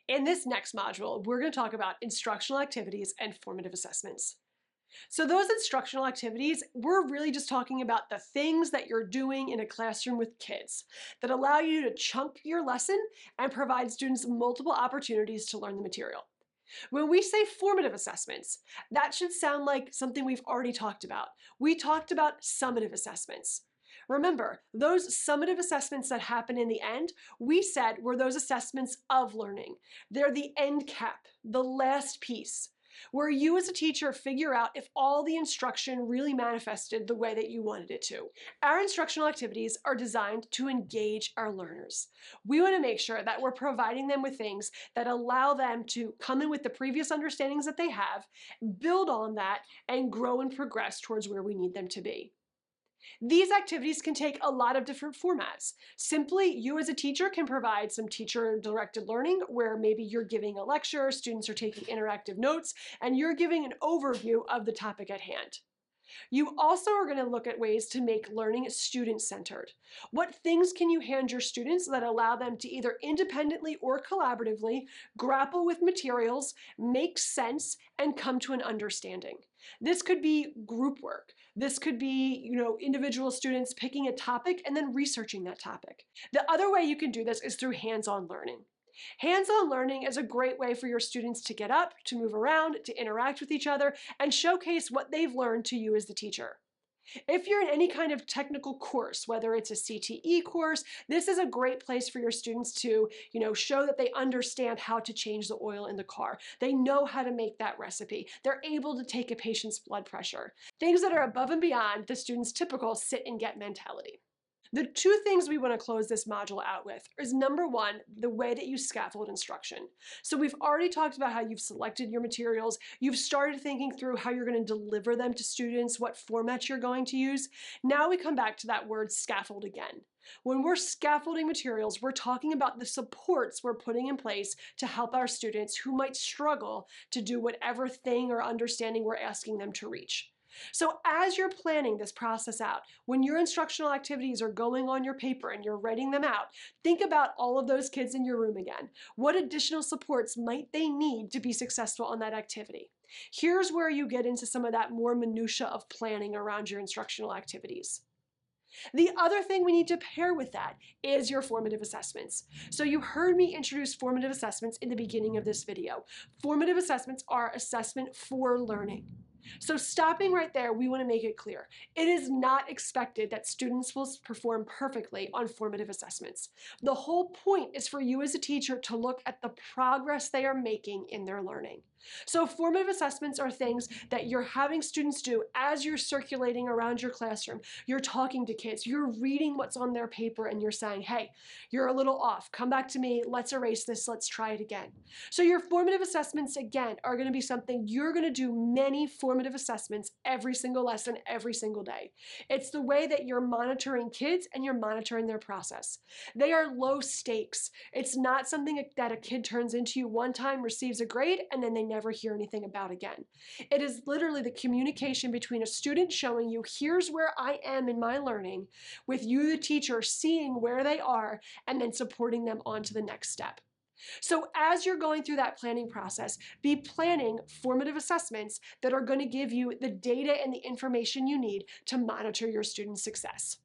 In this next module, we're going to talk about instructional activities and formative assessments. So those instructional activities, we're really just talking about the things that you're doing in a classroom with kids that allow you to chunk your lesson and provide students multiple opportunities to learn the material. When we say formative assessments, that should sound like something we've already talked about. We talked about summative assessments. Remember, those summative assessments that happen in the end, we said were those assessments of learning. They're the end cap, the last piece, where you as a teacher figure out if all the instruction really manifested the way that you wanted it to. Our instructional activities are designed to engage our learners. We want to make sure that we're providing them with things that allow them to come in with the previous understandings that they have, build on that, and grow and progress towards where we need them to be. These activities can take a lot of different formats. Simply, you as a teacher can provide some teacher-directed learning where maybe you're giving a lecture, students are taking interactive notes, and you're giving an overview of the topic at hand. You also are going to look at ways to make learning student-centered. What things can you hand your students that allow them to either independently or collaboratively grapple with materials, make sense, and come to an understanding? This could be group work. This could be, individual students picking a topic and then researching that topic. The other way you can do this is through hands-on learning. Hands-on learning is a great way for your students to get up, to move around, to interact with each other, and showcase what they've learned to you as the teacher. If you're in any kind of technical course, whether it's a CTE course, this is a great place for your students to, show that they understand how to change the oil in the car. They know how to make that recipe. They're able to take a patient's blood pressure. Things that are above and beyond the student's typical sit and get mentality. The two things we want to close this module out with is number one, the way that you scaffold instruction. So we've already talked about how you've selected your materials. You've started thinking through how you're going to deliver them to students, what format you're going to use. Now we come back to that word scaffold again. When we're scaffolding materials, we're talking about the supports we're putting in place to help our students who might struggle to do whatever thing or understanding we're asking them to reach. So as you're planning this process out, when your instructional activities are going on your paper and you're writing them out, think about all of those kids in your room again. What additional supports might they need to be successful on that activity? Here's where you get into some of that more minutia of planning around your instructional activities. The other thing we need to pair with that is your formative assessments. So you heard me introduce formative assessments in the beginning of this video. Formative assessments are assessment for learning. So stopping right there, we want to make it clear. It is not expected that students will perform perfectly on formative assessments. The whole point is for you as a teacher to look at the progress they are making in their learning. So formative assessments are things that you're having students do as you're circulating around your classroom. You're talking to kids, you're reading what's on their paper, and you're saying, hey, you're a little off. Come back to me. Let's erase this. Let's try it again. So your formative assessments, again, are going to be something you're going to do many formative assessments every single lesson, every single day. It's the way that you're monitoring kids and you're monitoring their process. They are low stakes. It's not something that a kid turns into you one time, receives a grade, and then they never hear anything about again. It is literally the communication between a student showing you, here's where I am in my learning, with you, the teacher, seeing where they are and then supporting them on to the next step. So as you're going through that planning process, be planning formative assessments that are going to give you the data and the information you need to monitor your student success.